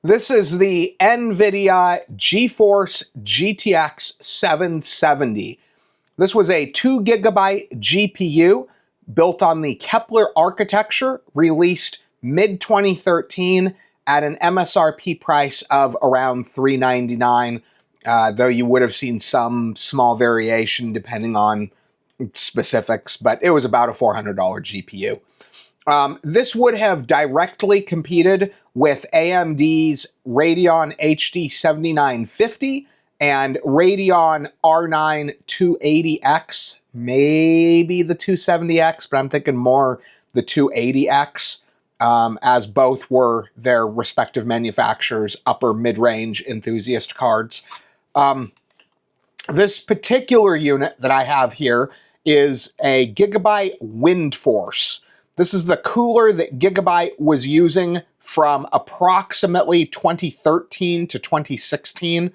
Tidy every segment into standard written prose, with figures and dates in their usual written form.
This is the NVIDIA GeForce GTX 770. This was a 2 gigabyte GPU built on the Kepler architecture, released mid-2013 at an MSRP price of around $399, though you would have seen some small variation depending on specifics, but it was about a $400 GPU. This would have directly competed with AMD's Radeon HD 7950 and Radeon R9 280X, maybe the 270X, but I'm thinking more the 280X, as both were their respective manufacturers' upper mid-range enthusiast cards. This particular unit that I have here is a Gigabyte Windforce. This is the cooler that Gigabyte was using from approximately 2013 to 2016,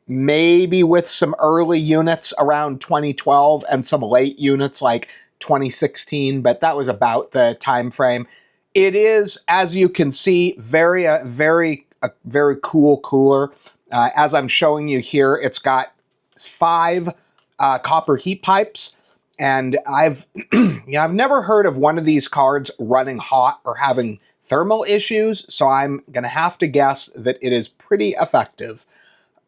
maybe with some early units around 2012 and some late units like 2016, but that was about the time frame. It is, as you can see, very cool cooler. As I'm showing you here, it's got 5 copper heat pipes. And I've never heard of one of these cards running hot or having thermal issues, so I'm going to have to guess that it is pretty effective.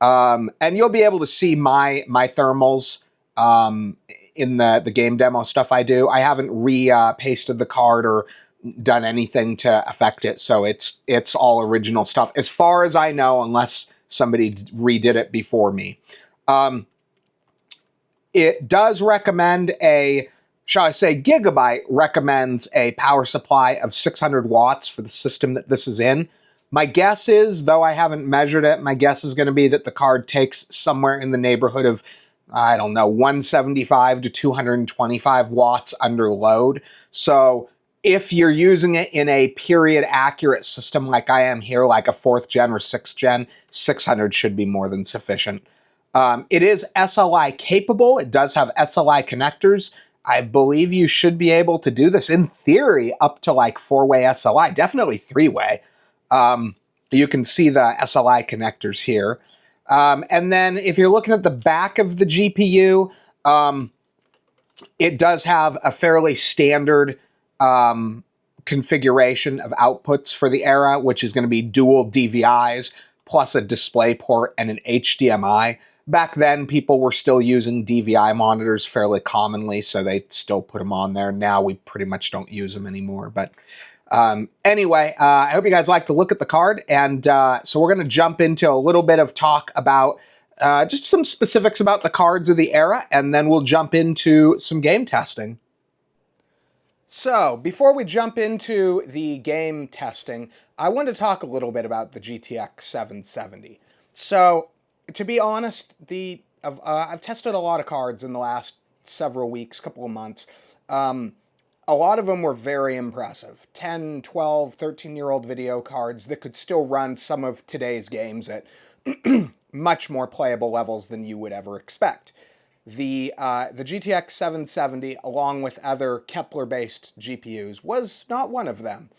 And you'll be able to see my thermals in the game demo stuff I do. I haven't pasted the card or done anything to affect it, so it's all original stuff, as far as I know, unless somebody redid it before me. It does recommend Gigabyte recommends a power supply of 600 watts for the system that this is in. My guess is, though I haven't measured it, my guess is going to be that the card takes somewhere in the neighborhood of, I don't know, 175 to 225 watts under load. So if you're using it in a period accurate system like I am here, like a 4th gen or 6th gen, 600 should be more than sufficient. It is SLI capable. It does have SLI connectors. I believe you should be able to do this in theory up to like 4-way SLI, definitely 3-way. You can see the SLI connectors here. And then if you're looking at the back of the GPU, it does have a fairly standard configuration of outputs for the era, which is going to be dual DVIs plus a display port and an HDMI. Back then, people were still using DVI monitors fairly commonly, so they still put them on there. Now we pretty much don't use them anymore. But anyway, I hope you guys like to look at the card. And so we're going to jump into a little bit of talk about just some specifics about the cards of the era, and then we'll jump into some game testing. So, before we jump into the game testing, I want to talk a little bit about the GTX 770. So, to be honest, I've tested a lot of cards in the last several weeks, couple of months. A lot of them were very impressive. 10, 12, 13-year-old video cards that could still run some of today's games at much more playable levels than you would ever expect. The GTX 770, along with other Kepler-based GPUs, was not one of them.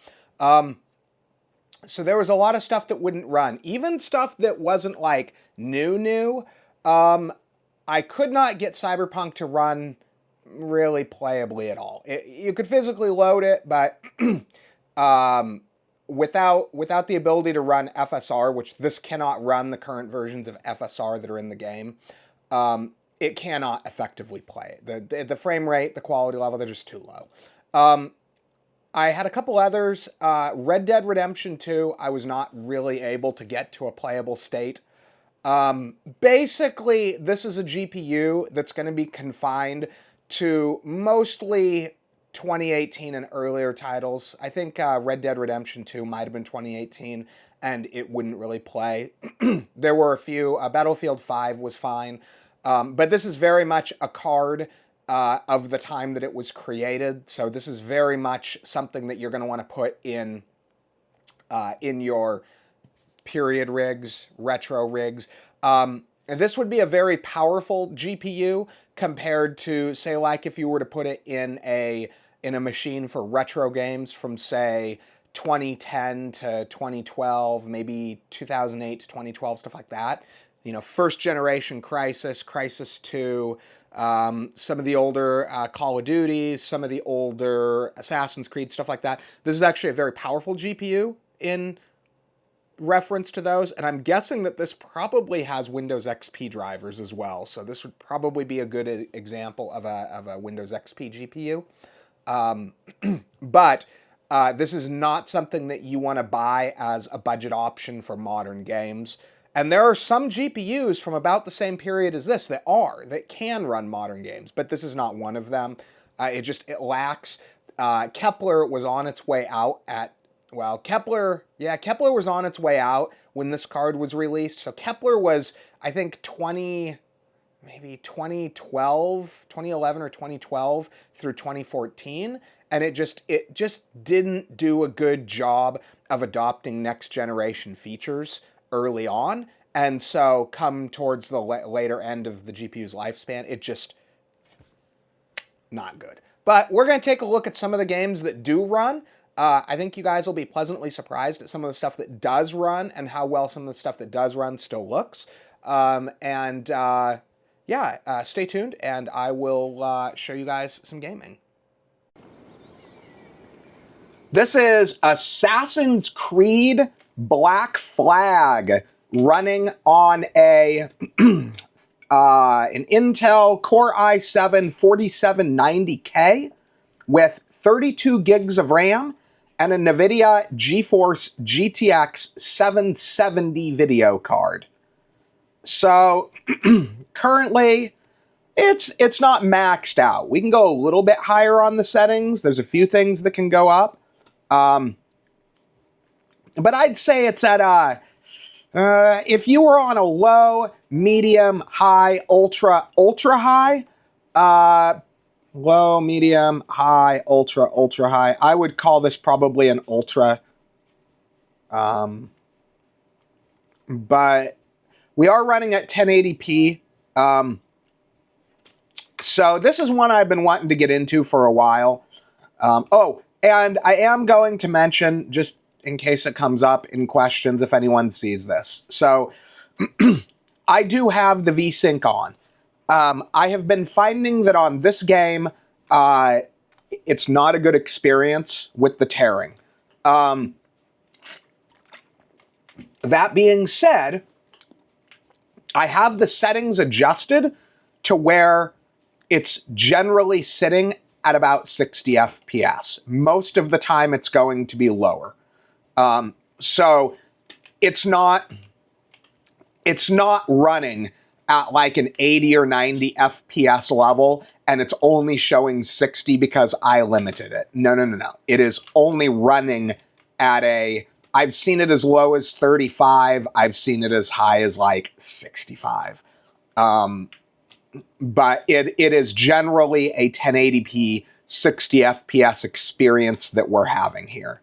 So there was a lot of stuff that wouldn't run. Even stuff that wasn't like new. I could not get Cyberpunk to run really playably at all. You could physically load it, but without the ability to run FSR, which this cannot run the current versions of FSR that are in the game, it cannot effectively play it. The frame rate, the quality level, they're just too low. I had a couple others. Red Dead Redemption 2, I was not really able to get to a playable state. Basically, this is a GPU that's going to be confined to mostly 2018 and earlier titles. I think Red Dead Redemption 2 might have been 2018, and it wouldn't really play. There were a few. Battlefield 5 was fine. But this is very much a card of the time that it was created. So this is very much something that you're going to want to put in your period rigs, retro rigs. This would be a very powerful GPU compared to, say, like if you were to put it in a machine for retro games from, say, 2010 to 2012, maybe 2008 to 2012, stuff like that. You know, first generation Crysis, Crysis 2, some of the older Call of Duties, some of the older Assassin's Creed, stuff like that. This is actually a very powerful GPU in reference to those, and I'm guessing that this probably has Windows XP drivers as well, so this would probably be a good example of a Windows XP GPU. But this is not something that you want to buy as a budget option for modern games. And there are some GPUs from about the same period as this that can run modern games, but this is not one of them. It lacks. Kepler was on its way out Kepler was on its way out when this card was released. So Kepler was, I think, 2011 or 2012 through 2014. And it just didn't do a good job of adopting next generation features early on. And so come towards the later end of the GPU's lifespan, it just not good. But we're going to take a look at some of the games that do run. I think you guys will be pleasantly surprised at some of the stuff that does run and how well some of the stuff that does run still looks. Stay tuned and I will show you guys some gaming. This is Assassin's Creed Black Flag running on an Intel Core i7-4790K with 32 gigs of RAM and a NVIDIA GeForce GTX 770 video card. So currently, it's not maxed out. We can go a little bit higher on the settings. There's a few things that can go up. But I'd say it's at if you were on a low, medium, high, ultra high, low, medium, high, ultra high. I would call this probably an ultra. But we are running at 1080p. So this is one I've been wanting to get into for a while. And I am going to mention, just in case it comes up in questions if anyone sees this. So I do have the VSync on. I have been finding that on this game, it's not a good experience with the tearing. That being said, I have the settings adjusted to where it's generally sitting at about 60 FPS. Most of the time it's going to be lower. So it's not running at like an 80 or 90 FPS level, and it's only showing 60 because I limited it. No. It is only running at I've seen it as low as 35. I've seen it as high as like 65. But it is generally a 1080p 60 FPS experience that we're having here.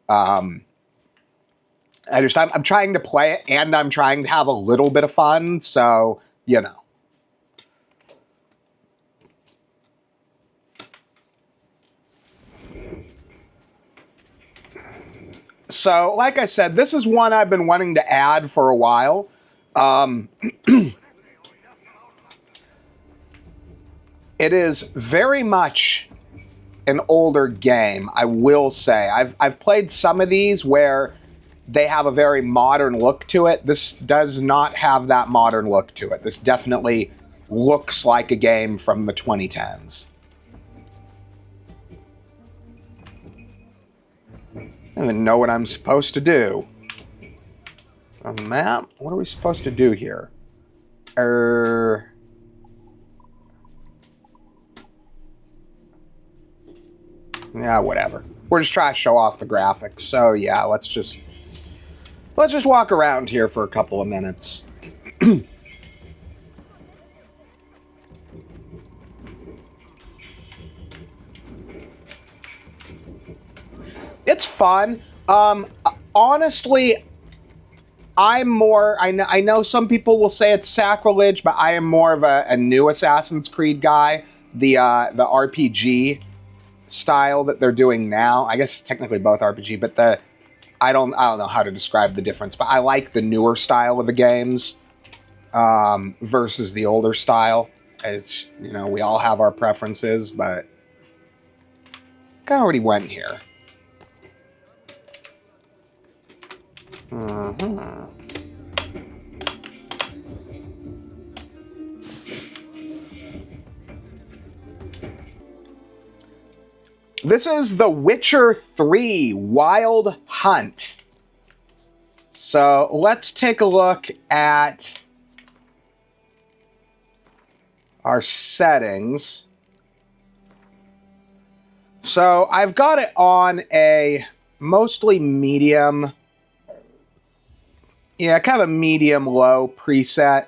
I'm trying to play it and I'm trying to have a little bit of fun, so, you know. So, like I said, this is one I've been wanting to add for a while. It is very much an older game, I will say. I've played some of these where they have a very modern look to it. This does not have that modern look to it. This definitely looks like a game from the 2010s. I don't even know what I'm supposed to do. A map? What are we supposed to do here? Yeah, whatever. We're just trying to show off the graphics. So yeah, let's just walk around here for a couple of minutes. It's fun. Honestly, I'm more, I know some people will say it's sacrilege, but I am more of a new Assassin's Creed guy. The RPG style that they're doing now. I guess technically both RPG, but I don't know how to describe the difference, but I like the newer style of the games versus the older style. It's, you know, we all have our preferences, but I already went here. This is The Witcher 3 Wild Hunt. So let's take a look at our settings. So I've got it on a mostly medium, kind of a medium-low preset.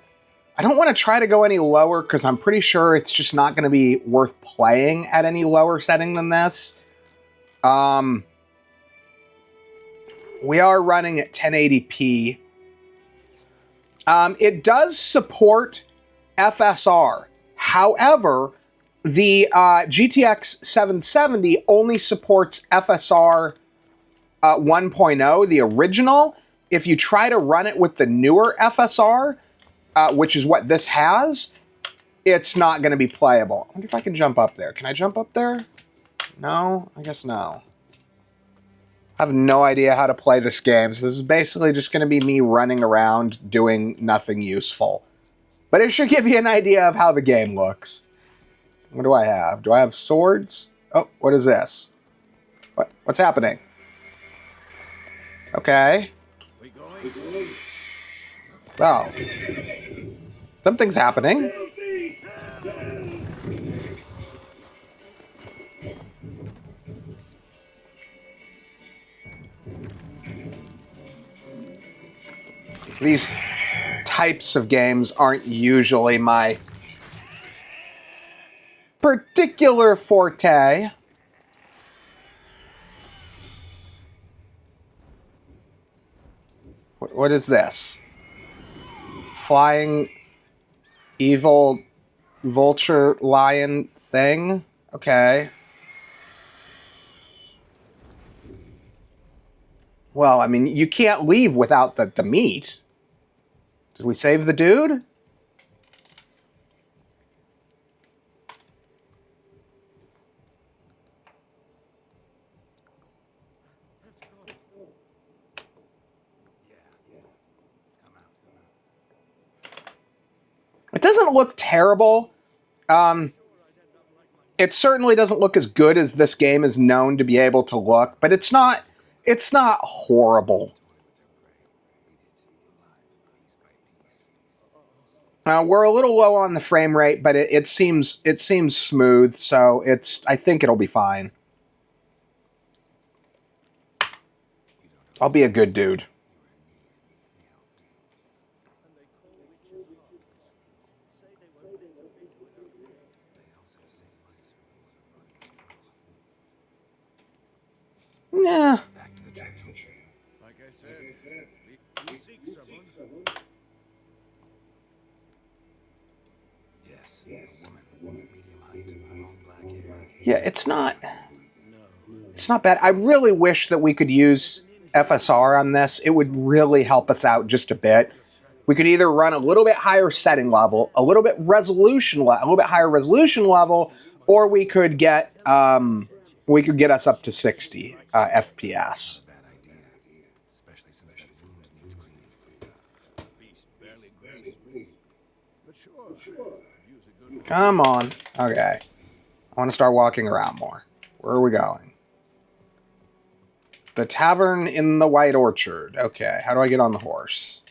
I don't want to try to go any lower because I'm pretty sure it's just not going to be worth playing at any lower setting than this. We are running at 1080p. It does support FSR. However, the GTX 770 only supports FSR 1.0, the original. If you try to run it with the newer FSR, which is what this has, it's not going to be playable. I wonder if I can jump up there. Can I jump up there? No? I guess no. I have no idea how to play this game, so this is basically just going to be me running around doing nothing useful. But it should give you an idea of how the game looks. What do I have? Do I have swords? Oh, what is this? What's happening? Okay. Well, something's happening. These types of games aren't usually my particular forte. What is this? Flying evil vulture lion thing? Okay. Well, I mean, you can't leave without the meat. Did we save the dude? It doesn't look terrible. It certainly doesn't look as good as this game is known to be able to look, but it's not horrible. We're a little low on the frame rate, but it seems smooth, so I think it'll be fine. I'll be a good dude. Yeah. Like I said, we seek someone. Yes, woman, medium height, long black hair. Yeah, it's not bad. I really wish that we could use FSR on this. It would really help us out just a bit. We could either run a little bit higher setting level, a little bit higher resolution level, or we could get us up to 60 FPS. Come on. Okay. I want to start walking around more. Where are we going? The Tavern in the White Orchard. Okay. How do I get on the horse?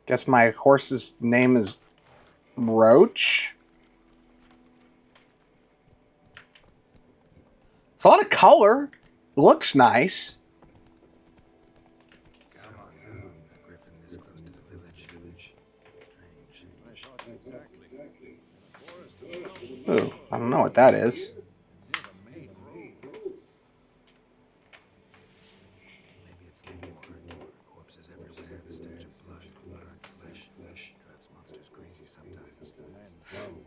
Guess my horse's name is Roach. It's a lot of color. Looks nice. Ooh, I don't know what that is.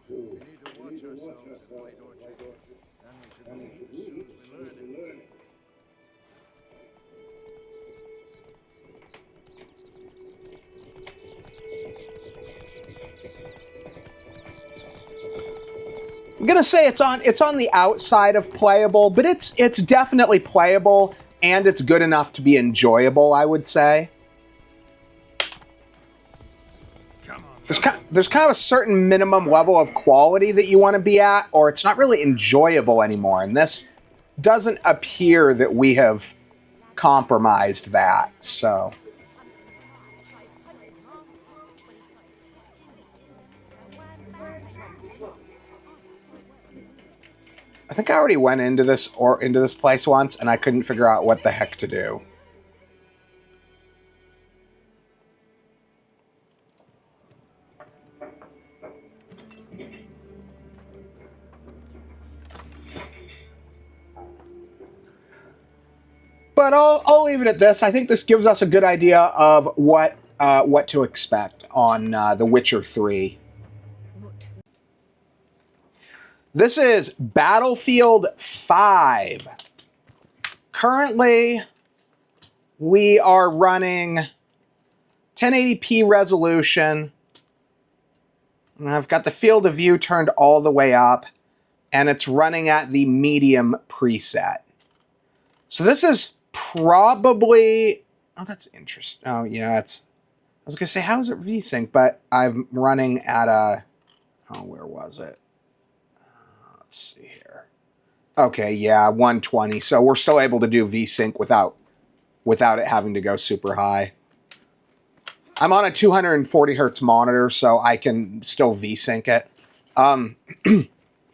We need to watch ourselves in White Orchard. Then we should leave as soon as we learn anything. I'm gonna say it's on the outside of playable, but it's definitely playable, and it's good enough to be enjoyable, I would say. There's kind of a certain minimum level of quality that you want to be at, or it's not really enjoyable anymore. And this doesn't appear that we have compromised that, so. I think I already went into this place once, and I couldn't figure out what the heck to do. But I'll leave it at this. I think this gives us a good idea of what to expect on The Witcher 3. This is Battlefield 5. Currently, we are running 1080p resolution. And I've got the field of view turned all the way up, and it's running at the medium preset. So this is probably, oh, that's interesting. Oh, yeah, it's, I was going to say, how is it VSync? But I'm running at a, oh, where was it? Let's see here. Okay, yeah, 120. So we're still able to do VSync without it having to go super high. I'm on a 240 hertz monitor, so I can still VSync it.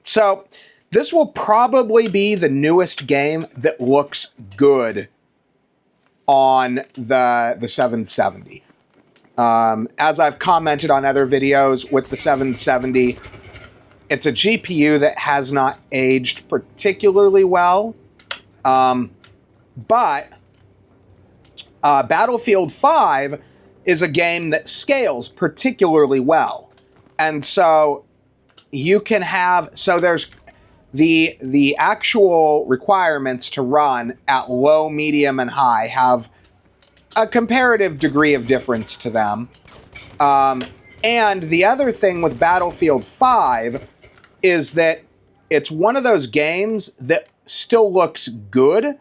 So this will probably be the newest game that looks good on the 770. As I've commented on other videos with the 770, it's a GPU that has not aged particularly well. But Battlefield 5 is a game that scales particularly well. And so you can have, so there's the actual requirements to run at low, medium, and high have a comparative degree of difference to them. And the other thing with Battlefield 5 is that it's one of those games that still looks good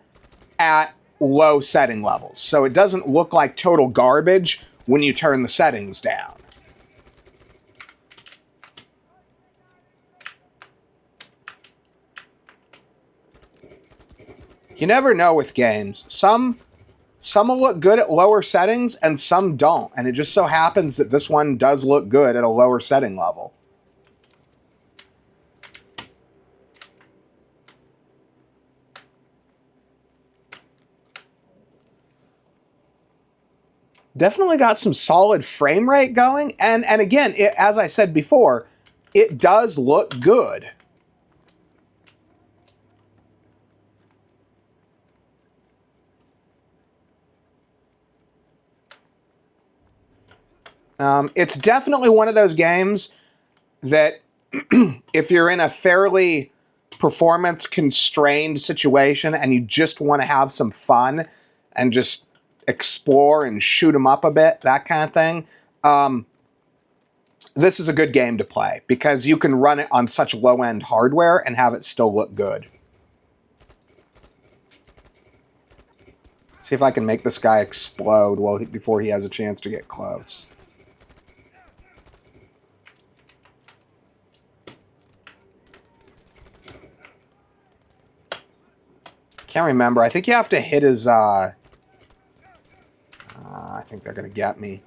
at low setting levels. So it doesn't look like total garbage when you turn the settings down. You never know with games. Some will look good at lower settings and some don't. And it just so happens that this one does look good at a lower setting level. Definitely got some solid frame rate going. And again, as I said before, it does look good. It's definitely one of those games that if you're in a fairly performance-constrained situation and you just want to have some fun and just explore and shoot them up a bit, that kind of thing, this is a good game to play because you can run it on such low-end hardware and have it still look good. See if I can make this guy explode before he has a chance to get close. Can't remember. I think you have to hit his, I think they're going to get me.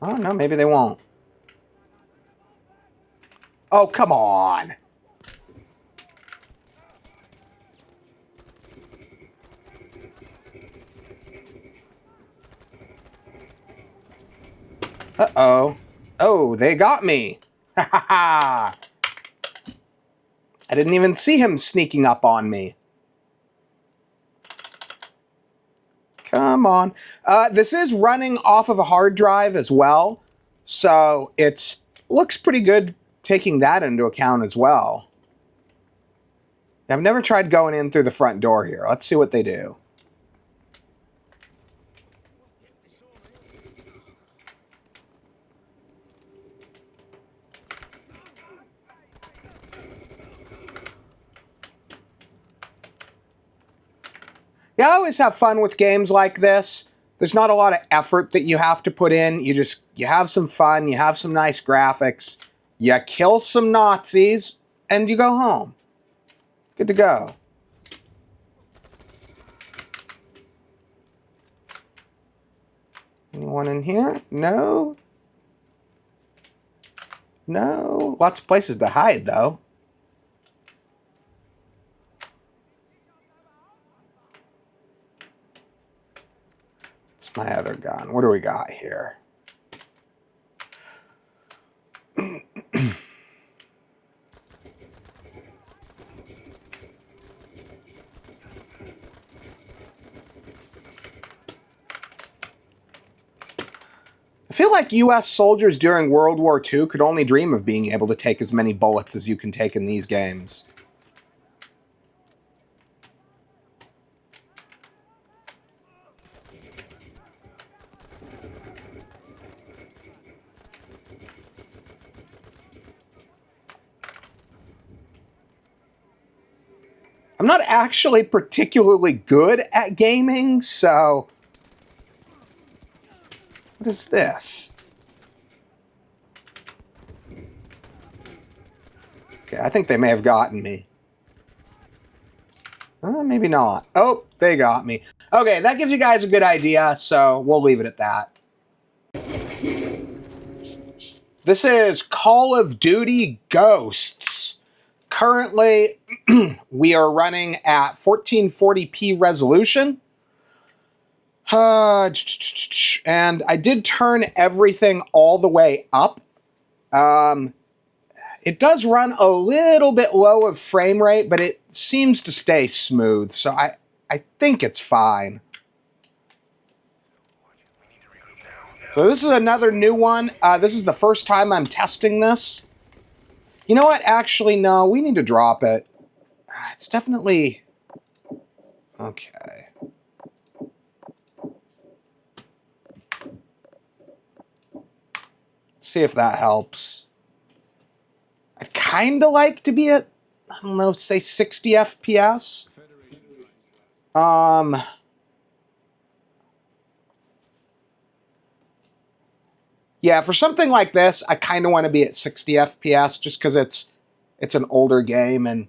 Oh, no, maybe they won't. Oh, come on. Uh-oh. Oh, they got me. Ha ha ha. I didn't even see him sneaking up on me. Come on. This is running off of a hard drive as well. So it's looks pretty good taking that into account as well. I've never tried going in through the front door here. Let's see what they do. Yeah, I always have fun with games like this. There's not a lot of effort that you have to put in. You have some fun, you have some nice graphics, you kill some Nazis, and you go home. Good to go. Anyone in here? No? No? Lots of places to hide, though. It's my other gun. What do we got here? I feel like US soldiers during World War II could only dream of being able to take as many bullets as you can take in these games. I'm not actually particularly good at gaming, so... What is this? Okay, I think they may have gotten me. Maybe not. Oh, they got me. Okay, that gives you guys a good idea, so we'll leave it at that. This is Call of Duty Ghosts. Currently, we are running at 1440p resolution. And I did turn everything all the way up. It does run a little bit low of frame rate, but it seems to stay smooth, so I think it's fine. So this is another new one. This is the first time I'm testing this. You know what? Actually, no, we need to drop it. It's definitely... Okay. See if that helps. I'd kind of like to be at, I don't know, say 60 FPS. Yeah, for something like this, I kind of want to be at 60 FPS just because it's an older game and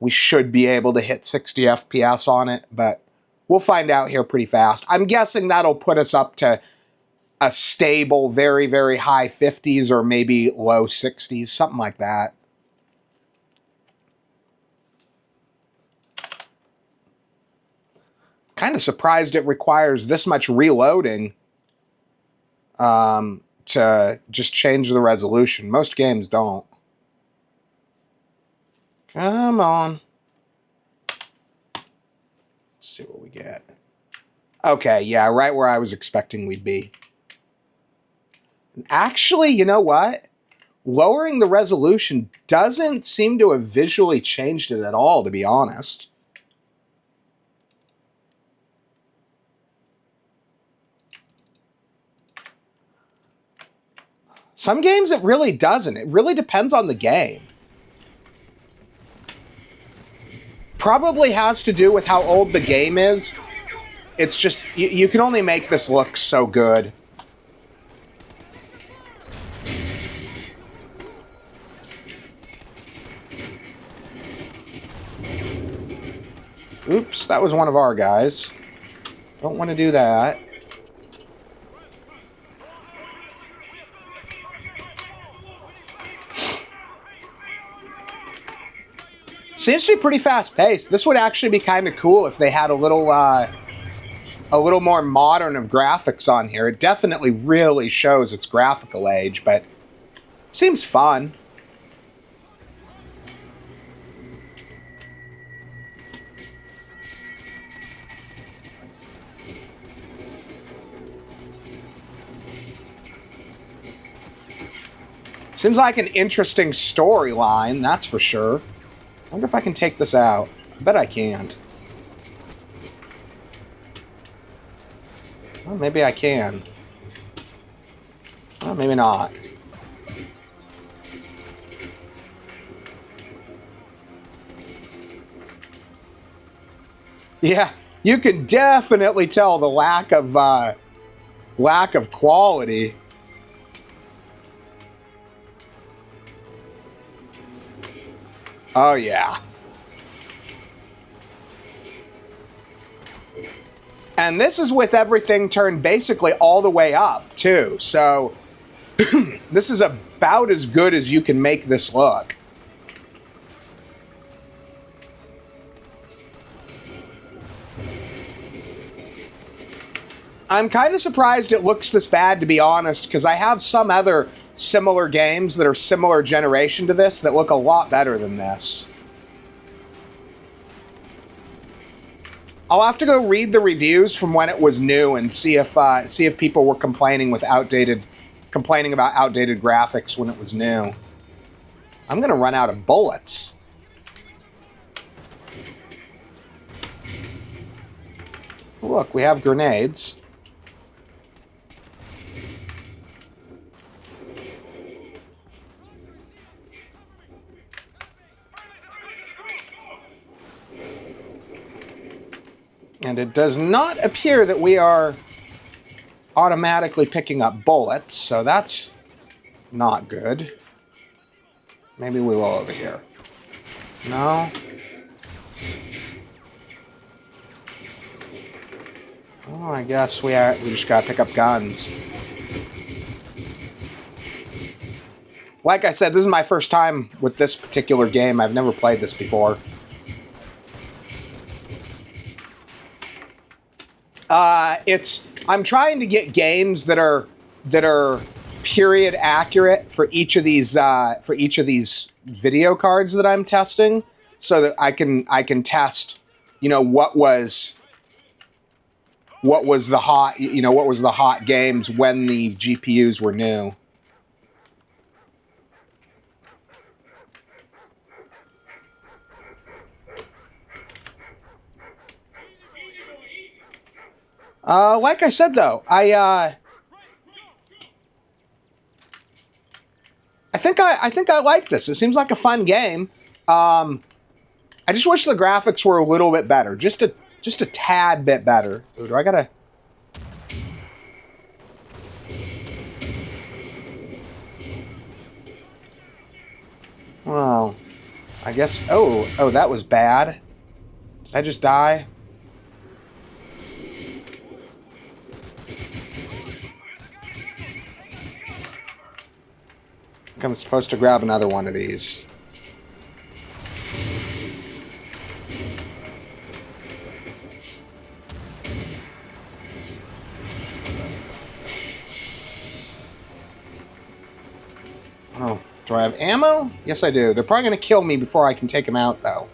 we should be able to hit 60 FPS on it, but we'll find out here pretty fast. I'm guessing that'll put us up to a stable, very, very high 50s or maybe low 60s, something like that. Kind of surprised it requires this much reloading to just change the resolution. Most games don't. Come on. Let's see what we get. Okay, yeah, right where I was expecting we'd be. Actually, you know what? Lowering the resolution doesn't seem to have visually changed it at all, to be honest. Some games it really doesn't. It really depends on the game. Probably has to do with how old the game is. It's just, you can only make this look so good. Oops, that was one of our guys. Don't want to do that. Seems to be pretty fast-paced. This would actually be kind of cool if they had a little more modern of graphics on here. It definitely really shows its graphical age, but seems fun. Seems like an interesting storyline, that's for sure. I wonder if I can take this out. I bet I can't. Well, maybe I can. Well, maybe not. Yeah, you can definitely tell the lack of quality. Oh yeah. And this is with everything turned basically all the way up, too. So this is about as good as you can make this look. I'm kind of surprised it looks this bad, to be honest, because I have some other similar games that are similar generation to this that look a lot better than this. I'll have to go read the reviews from when it was new and see if people were complaining about outdated graphics when it was new. I'm gonna run out of bullets. Look, we have grenades. And it does not appear that we are automatically picking up bullets, so that's not good. Maybe we will over here. No? Oh, I guess we just gotta pick up guns. Like I said, this is my first time with this particular game. I've never played this before. I'm trying to get games that are period accurate for each of these video cards that I'm testing, so that I can test, you know, what was the hot games when the GPUs were new. Like I said, though, I think I like this. It seems like a fun game. I just wish the graphics were a little bit better, just a tad bit better. Ooh, do I gotta? Well, I guess. Oh, that was bad. Did I just die? I'm supposed to grab another one of these. Oh, do I have ammo? Yes, I do. They're probably going to kill me before I can take them out, though.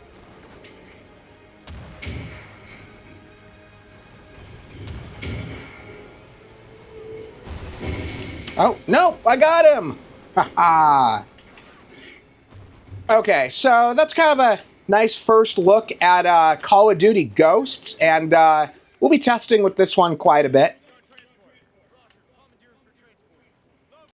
Oh, no! I got him! Ha-ha! Okay, so that's kind of a nice first look at Call of Duty Ghosts, and we'll be testing with this one quite a bit.